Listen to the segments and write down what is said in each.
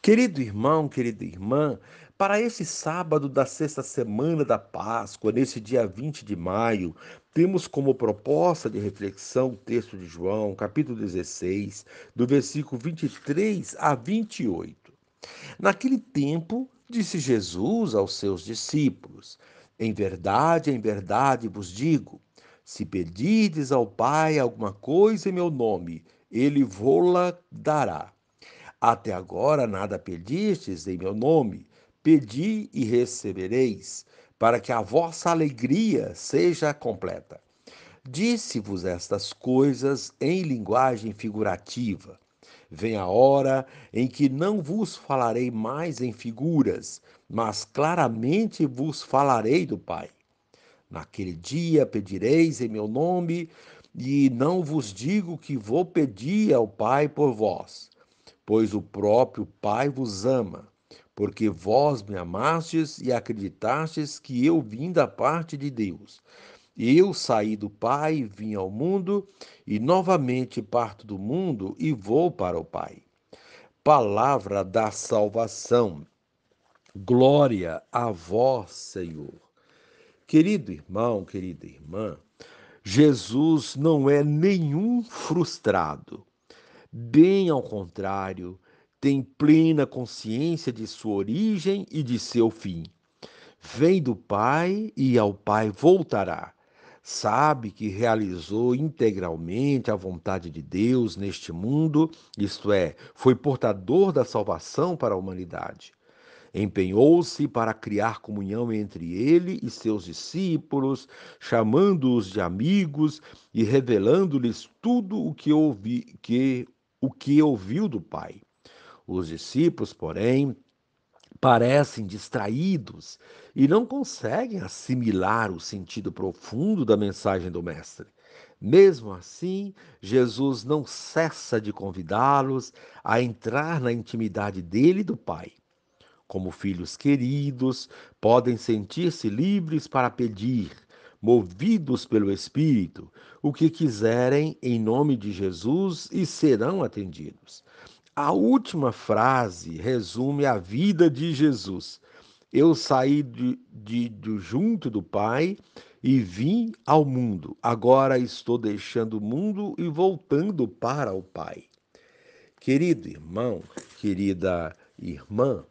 Querido irmão, querida irmã, para esse sábado da sexta semana da Páscoa, nesse dia 20 de maio, temos como proposta de reflexão o texto de João, capítulo 16, do versículo 23 a 28. Naquele tempo, disse Jesus aos seus discípulos: em verdade vos digo, se pedirdes ao Pai alguma coisa em meu nome, ele vô-la dará. Até agora nada pedistes em meu nome. Pedi e recebereis, para que a vossa alegria seja completa. Disse-vos estas coisas em linguagem figurativa. Vem a hora em que não vos falarei mais em figuras, mas claramente vos falarei do Pai. Naquele dia pedireis em meu nome, e não vos digo que vou pedir ao Pai por vós, pois o próprio Pai vos ama, porque vós me amastes e acreditastes que eu vim da parte de Deus. Eu saí do Pai e vim ao mundo, e novamente parto do mundo e vou para o Pai. Palavra da salvação. Glória a vós, Senhor. Querido irmão, querida irmã, Jesus não é nenhum frustrado. Bem ao contrário, tem plena consciência de sua origem e de seu fim. Vem do Pai e ao Pai voltará. Sabe que realizou integralmente a vontade de Deus neste mundo, isto é, foi portador da salvação para a humanidade. Empenhou-se para criar comunhão entre ele e seus discípulos, chamando-os de amigos e revelando-lhes tudo o que ouviu do Pai. Os discípulos, porém, parecem distraídos e não conseguem assimilar o sentido profundo da mensagem do Mestre. Mesmo assim, Jesus não cessa de convidá-los a entrar na intimidade dele e do Pai. Como filhos queridos, podem sentir-se livres para pedir, movidos pelo Espírito, o que quiserem em nome de Jesus e serão atendidos. A última frase resume a vida de Jesus. Eu saí junto do Pai e vim ao mundo. Agora estou deixando o mundo e voltando para o Pai. Querido irmão, querida irmã,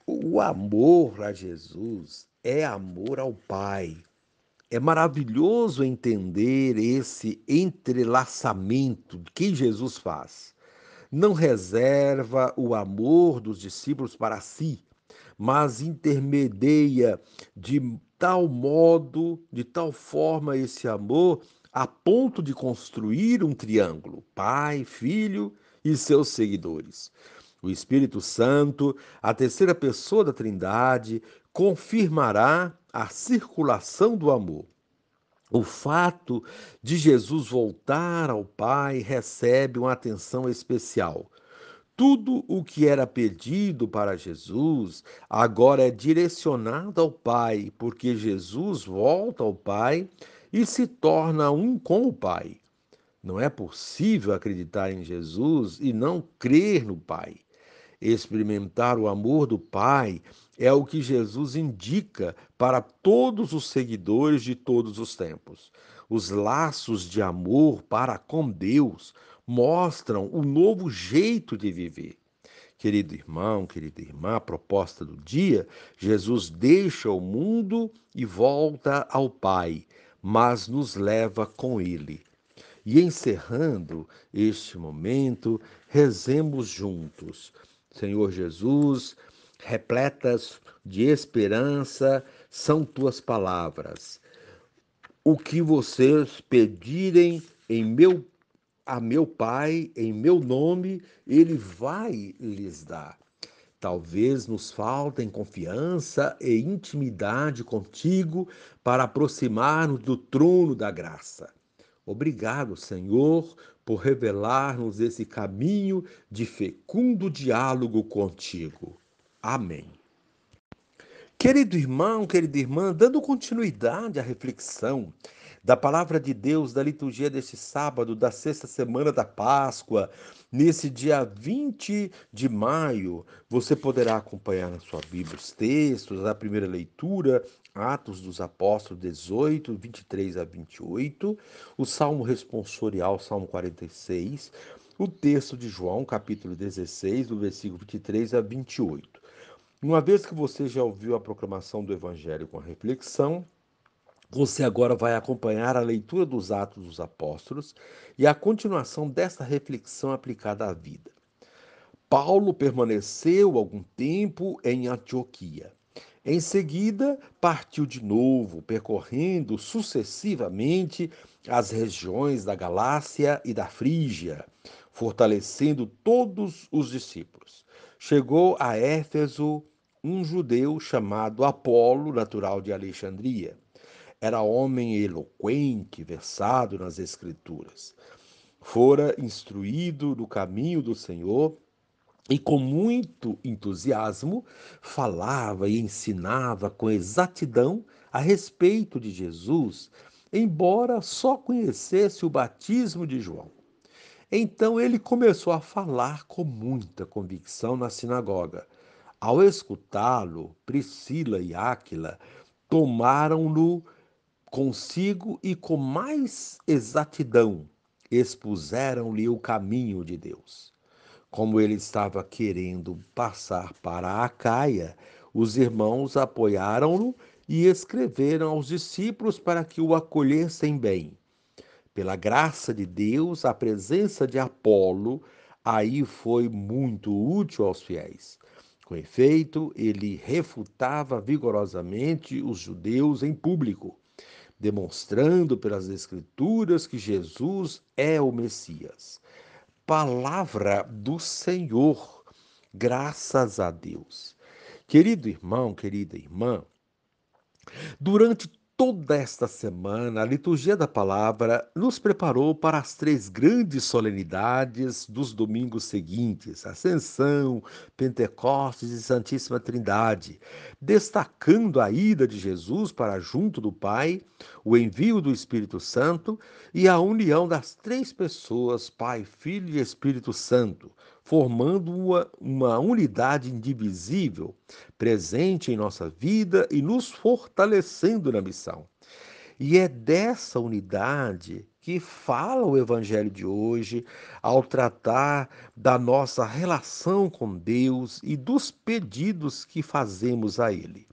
o amor a Jesus é amor ao Pai. É maravilhoso entender esse entrelaçamento que Jesus faz. Não reserva o amor dos discípulos para si, mas intermedia de tal modo, de tal forma esse amor, a ponto de construir um triângulo: Pai, Filho e seus seguidores. O Espírito Santo, a terceira pessoa da Trindade, confirmará a circulação do amor. O fato de Jesus voltar ao Pai recebe uma atenção especial. Tudo o que era pedido para Jesus agora é direcionado ao Pai, porque Jesus volta ao Pai e se torna um com o Pai. Não é possível acreditar em Jesus e não crer no Pai. Experimentar o amor do Pai é o que Jesus indica para todos os seguidores de todos os tempos. Os laços de amor para com Deus mostram o novo jeito de viver. Querido irmão, querida irmã, a proposta do dia: Jesus deixa o mundo e volta ao Pai, mas nos leva com ele. E encerrando este momento, rezemos juntos. Senhor Jesus, repletas de esperança são tuas palavras. O que vocês pedirem a meu Pai, em meu nome, ele vai lhes dar. Talvez nos faltem confiança e intimidade contigo para aproximar-nos do trono da graça. Obrigado, Senhor, por revelar-nos esse caminho de fecundo diálogo contigo. Amém. Querido irmão, querida irmã, dando continuidade à reflexão da palavra de Deus, da liturgia deste sábado, da sexta semana da Páscoa, nesse dia 20 de maio. Você poderá acompanhar na sua Bíblia os textos, a primeira leitura, Atos dos Apóstolos 18, 23 a 28, o Salmo responsorial, Salmo 46, o texto de João, capítulo 16, do versículo 23 a 28. Uma vez que você já ouviu a proclamação do Evangelho com a reflexão, você agora vai acompanhar a leitura dos Atos dos Apóstolos e a continuação desta reflexão aplicada à vida. Paulo permaneceu algum tempo em Antioquia. Em seguida, partiu de novo, percorrendo sucessivamente as regiões da Galácia e da Frígia, fortalecendo todos os discípulos. Chegou a Éfeso um judeu chamado Apolo, natural de Alexandria. Era homem eloquente, versado nas Escrituras. Fora instruído no caminho do Senhor e, com muito entusiasmo, falava e ensinava com exatidão a respeito de Jesus, embora só conhecesse o batismo de João. Então ele começou a falar com muita convicção na sinagoga. Ao escutá-lo, Priscila e Áquila tomaram-no consigo e com mais exatidão expuseram-lhe o caminho de Deus. Como ele estava querendo passar para a Acaia, os irmãos apoiaram-no e escreveram aos discípulos para que o acolhessem bem. Pela graça de Deus, a presença de Apolo aí foi muito útil aos fiéis. Com efeito, ele refutava vigorosamente os judeus em público, demonstrando pelas Escrituras que Jesus é o Messias. Palavra do Senhor, graças a Deus. Querido irmão, querida irmã, durante toda esta semana, a liturgia da palavra nos preparou para as três grandes solenidades dos domingos seguintes: Ascensão, Pentecostes e Santíssima Trindade, destacando a ida de Jesus para junto do Pai, o envio do Espírito Santo e a união das três pessoas, Pai, Filho e Espírito Santo, formando uma unidade indivisível, presente em nossa vida e nos fortalecendo na missão. E é dessa unidade que fala o Evangelho de hoje, ao tratar da nossa relação com Deus e dos pedidos que fazemos a Ele.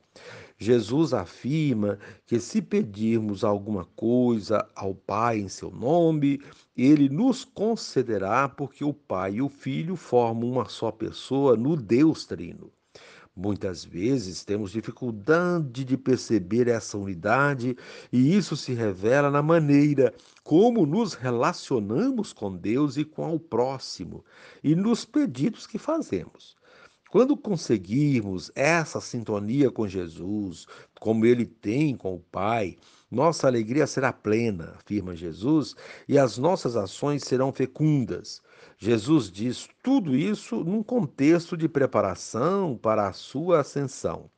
Jesus afirma que se pedirmos alguma coisa ao Pai em seu nome, ele nos concederá, porque o Pai e o Filho formam uma só pessoa no Deus Trino. Muitas vezes temos dificuldade de perceber essa unidade, e isso se revela na maneira como nos relacionamos com Deus e com o próximo, e nos pedidos que fazemos. Quando conseguirmos essa sintonia com Jesus, como ele tem com o Pai, nossa alegria será plena, afirma Jesus, e as nossas ações serão fecundas. Jesus diz tudo isso num contexto de preparação para a sua ascensão.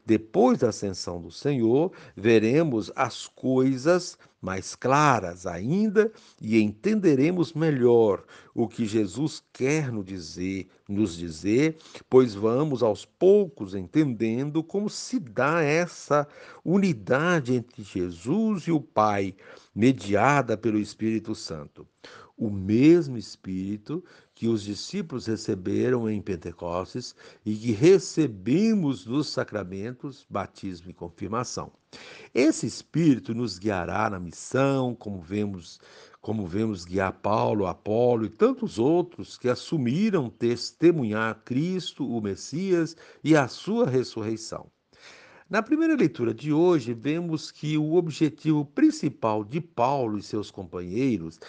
Depois da ascensão do Senhor, veremos as coisas mais claras ainda e entenderemos melhor o que Jesus quer nos dizer, pois vamos aos poucos entendendo como se dá essa unidade entre Jesus e o Pai, mediada pelo Espírito Santo. O mesmo Espírito que os discípulos receberam em Pentecostes e que recebemos nos sacramentos, batismo e confirmação. Esse Espírito nos guiará na missão, como vemos guiar Paulo, Apolo e tantos outros que assumiram testemunhar Cristo, o Messias, e a sua ressurreição. Na primeira leitura de hoje, vemos que o objetivo principal de Paulo e seus companheiros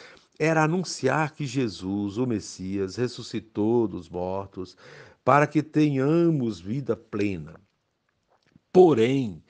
era anunciar que Jesus, o Messias, ressuscitou dos mortos para que tenhamos vida plena. Porém,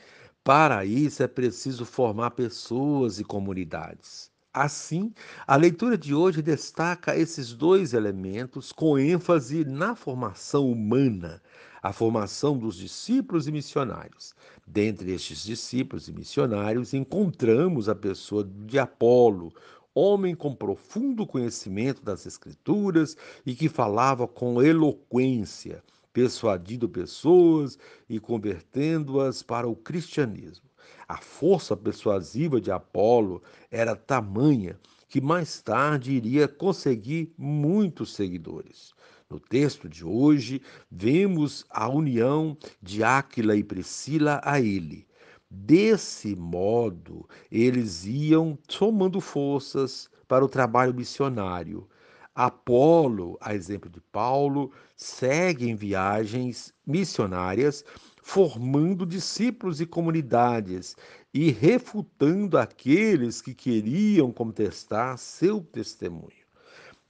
para isso é preciso formar pessoas e comunidades. Assim, a leitura de hoje destaca esses dois elementos com ênfase na formação humana, a formação dos discípulos e missionários. Dentre estes discípulos e missionários, encontramos a pessoa de Apolo, homem com profundo conhecimento das Escrituras e que falava com eloquência, persuadindo pessoas e convertendo-as para o cristianismo. A força persuasiva de Apolo era tamanha que mais tarde iria conseguir muitos seguidores. No texto de hoje, vemos a união de Áquila e Priscila a ele. Desse modo, eles iam somando forças para o trabalho missionário. Apolo, a exemplo de Paulo, segue em viagens missionárias, formando discípulos e comunidades e refutando aqueles que queriam contestar seu testemunho.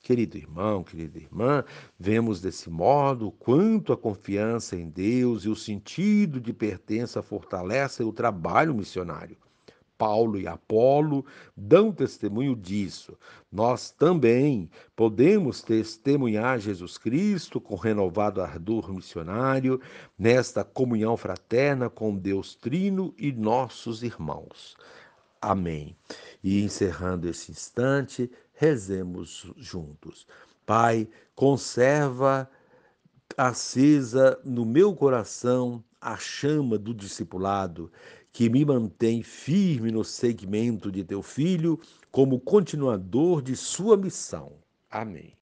Querido irmão, querida irmã, vemos desse modo quanto a confiança em Deus e o sentido de pertença fortalecem o trabalho missionário. Paulo e Apolo dão testemunho disso. Nós também podemos testemunhar Jesus Cristo com renovado ardor missionário, nesta comunhão fraterna com Deus Trino e nossos irmãos. Amém. E encerrando esse instante, rezemos juntos. Pai, conserva acesa no meu coração a chama do discipulado, que me mantém firme no segmento de teu filho, como continuador de sua missão. Amém.